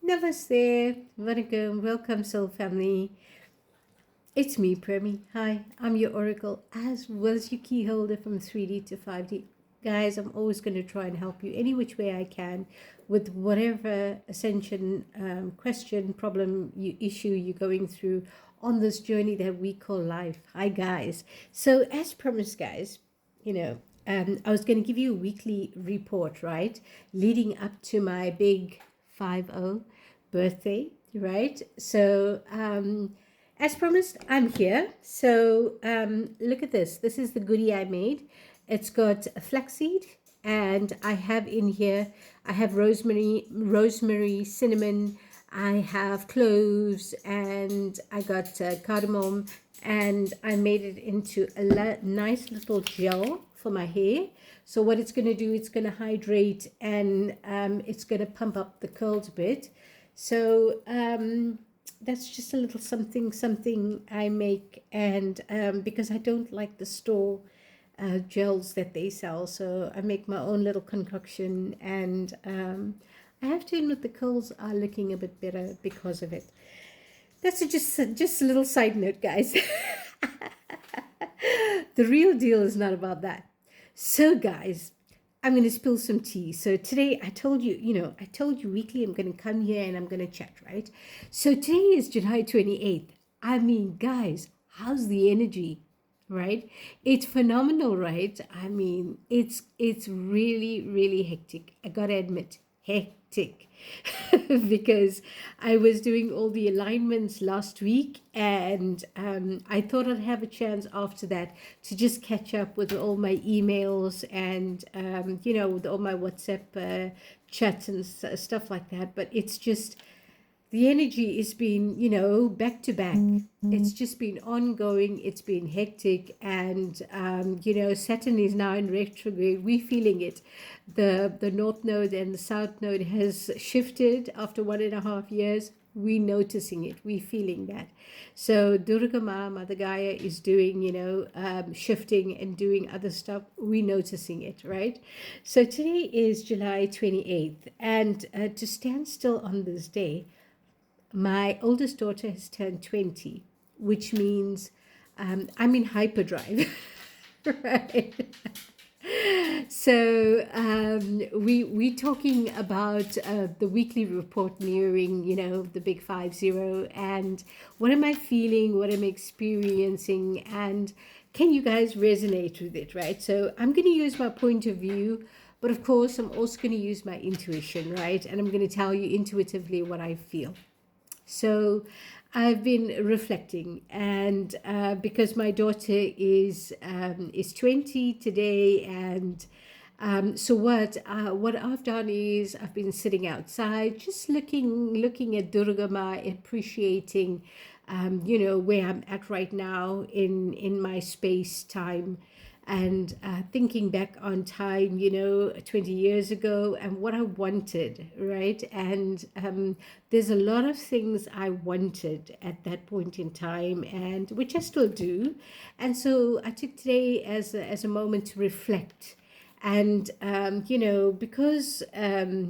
Namaste, Vanakkam, welcome soul family. It's me, Premi. Hi, I'm your oracle as well as your key holder from 3D to 5D. Guys, I'm always going to try and help you any which way I can with whatever ascension, question, problem, issue you're going through on this journey that we call life. Hi, guys. So, as promised, guys, I was going to give you a weekly report, right? Leading up to my big 50 birthday, right? So, as promised, I'm here. So, look at this. This is the goodie I made. It's got a flaxseed, and I have in here, I have rosemary, cinnamon, I have cloves, and I got cardamom, and I made it into a nice little gel for my hair. So what it's going to do, it's going to hydrate, and it's going to pump up the curls a bit. So that's just a little something I make, and because I don't like the store gels that they sell, so I make my own little concoction, and I have to admit the curls are looking a bit better because of it. That's just a little side note, guys. The real deal is not about that. So, guys, I'm going to spill some tea. So today I told you, I told you weekly I'm going to come here and I'm going to chat, right? So today is July 28th. I mean, guys, how's the energy? Right? It's phenomenal, right? I mean, it's really hectic. I got to admit, hectic. Because I was doing all the alignments last week, and I thought I'd have a chance after that to just catch up with all my emails and with all my WhatsApp chats and stuff like that. But it's just the energy has been, back to back. It's just been ongoing. It's been hectic, and Saturn is now in retrograde. We're feeling it. The North Node and the South Node has shifted after 1.5 years. We're noticing it. We're feeling that. So Durga Ma, Mother Gaia, is doing, shifting and doing other stuff. We're noticing it, right? So today is July 28th, and to stand still on this day, my oldest daughter has turned 20, which means I'm in hyperdrive, right? So we're talking about the weekly report nearing, the big 50, and what am I feeling, what am I experiencing, and can you guys resonate with it, right? So I'm going to use my point of view, but of course I'm also going to use my intuition, right? And I'm going to tell you intuitively what I feel. So I've been reflecting, and because my daughter is 20 today, and so what I've done is I've been sitting outside, just looking at Durga Ma, appreciating where I'm at right now in my space time, and thinking back on time, 20 years ago, and what I wanted, right? And there's a lot of things I wanted at that point in time, and which I still do. And so I took today as a moment to reflect, and because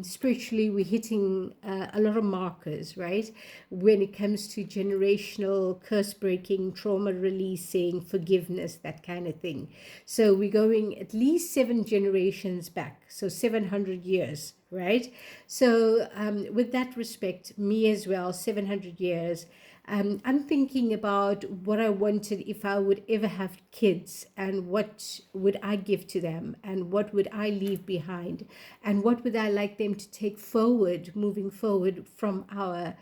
spiritually we're hitting a lot of markers, right, when it comes to generational curse breaking, trauma releasing, forgiveness, that kind of thing. So we're going at least 7 generations back, so 700 years, right? So with that respect, me as well, 700 years. I'm thinking about what I wanted if I would ever have kids, and what would I give to them, and what would I leave behind, and what would I like them to take forward, moving forward from our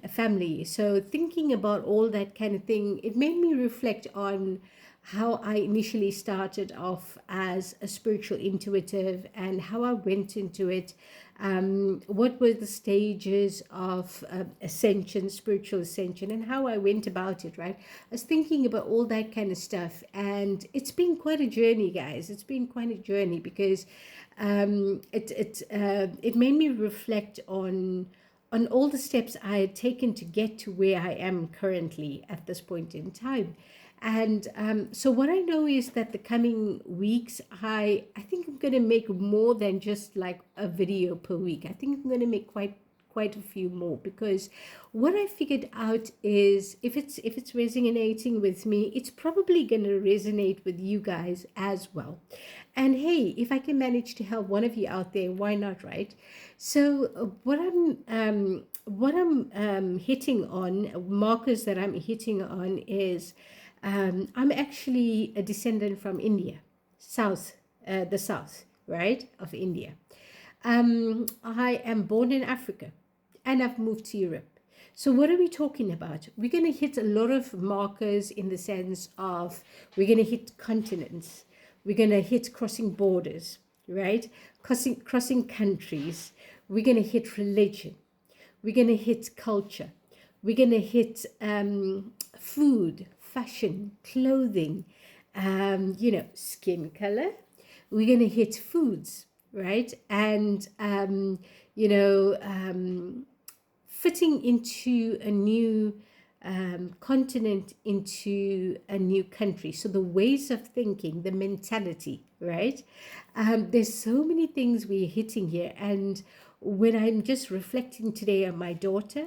family. So thinking about all that kind of thing, it made me reflect on how I initially started off as a spiritual intuitive, and how I went into it. What were the stages of ascension, spiritual ascension, and how I went about it, right? I was thinking about all that kind of stuff, and it's been quite a journey, guys. It's been quite a journey, because it made me reflect on all the steps I had taken to get to where I am currently at this point in time. And so what I know is that the coming weeks, I think I'm going to make more than just like a video per week. I think I'm going to make quite quite a few more, because what I figured out is if it's resonating with me, it's probably going to resonate with you guys as well. And hey, if I can manage to help one of you out there, why not, right? So what I'm hitting on, markers that I'm hitting on is, I'm actually a descendant from India, south, the south, right, of India. I am born in Africa and I've moved to Europe. So, what are we talking about? We're going to hit a lot of markers in the sense of we're going to hit continents, we're going to hit crossing borders, right? Crossing countries, we're going to hit religion, we're going to hit culture, we're going to hit food, fashion, clothing, skin color. We're going to hit foods, right? And, fitting into a new continent, into a new country. So the ways of thinking, the mentality, right? There's so many things we're hitting here. And when I'm just reflecting today on my daughter,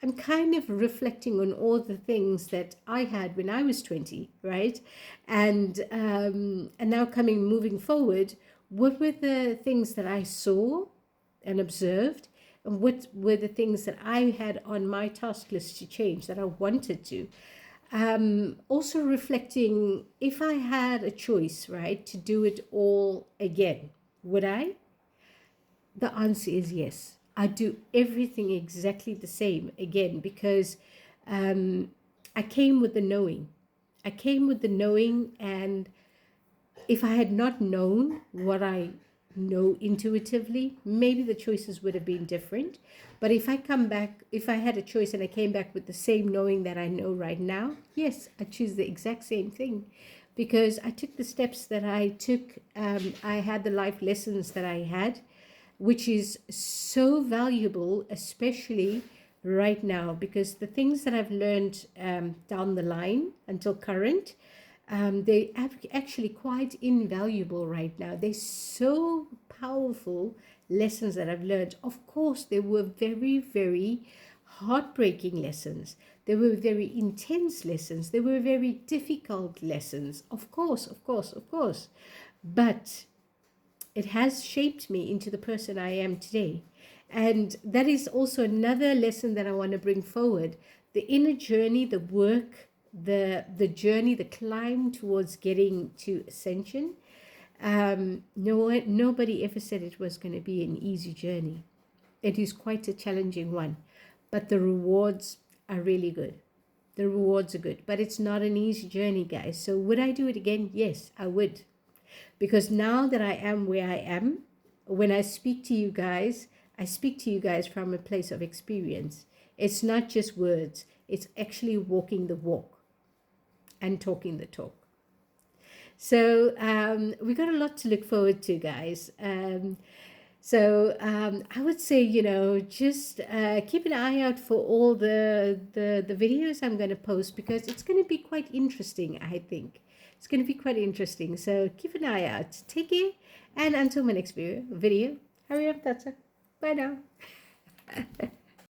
I'm kind of reflecting on all the things that I had when I was 20, right? And now moving forward, what were the things that I saw and observed, and what were the things that I had on my task list to change that I wanted to. Also reflecting, if I had a choice, right, to do it all again, would I? The answer is yes. I do everything exactly the same again, because I came with the knowing. I came with the knowing, and if I had not known what I know intuitively, maybe the choices would have been different. But if I had a choice and I came back with the same knowing that I know right now, yes, I choose the exact same thing, because I took the steps that I took. I had the life lessons that I had, which is so valuable, especially right now, because the things that I've learned down the line until current, they are actually quite invaluable right now. They're so powerful lessons that I've learned. Of course, they were very, very heartbreaking lessons. They were very intense lessons. They were very difficult lessons. Of course, of course, of course. But it has shaped me into the person I am today. And that is also another lesson that I want to bring forward. The inner journey, the work, the journey, the climb towards getting to ascension. Nobody ever said it was going to be an easy journey. It is quite a challenging one, but the rewards are really good. The rewards are good, but it's not an easy journey, guys. So would I do it again? Yes, I would. Because now that I am where I am, when I speak to you guys, I speak to you guys from a place of experience. It's not just words, it's actually walking the walk and talking the talk. So we got a lot to look forward to, guys. I would say, just keep an eye out for all the videos I'm going to post, because it's going to be quite interesting, I think. It's going to be quite interesting. So keep an eye out. Take care. And until my next video, hurry up, that's it. Bye now.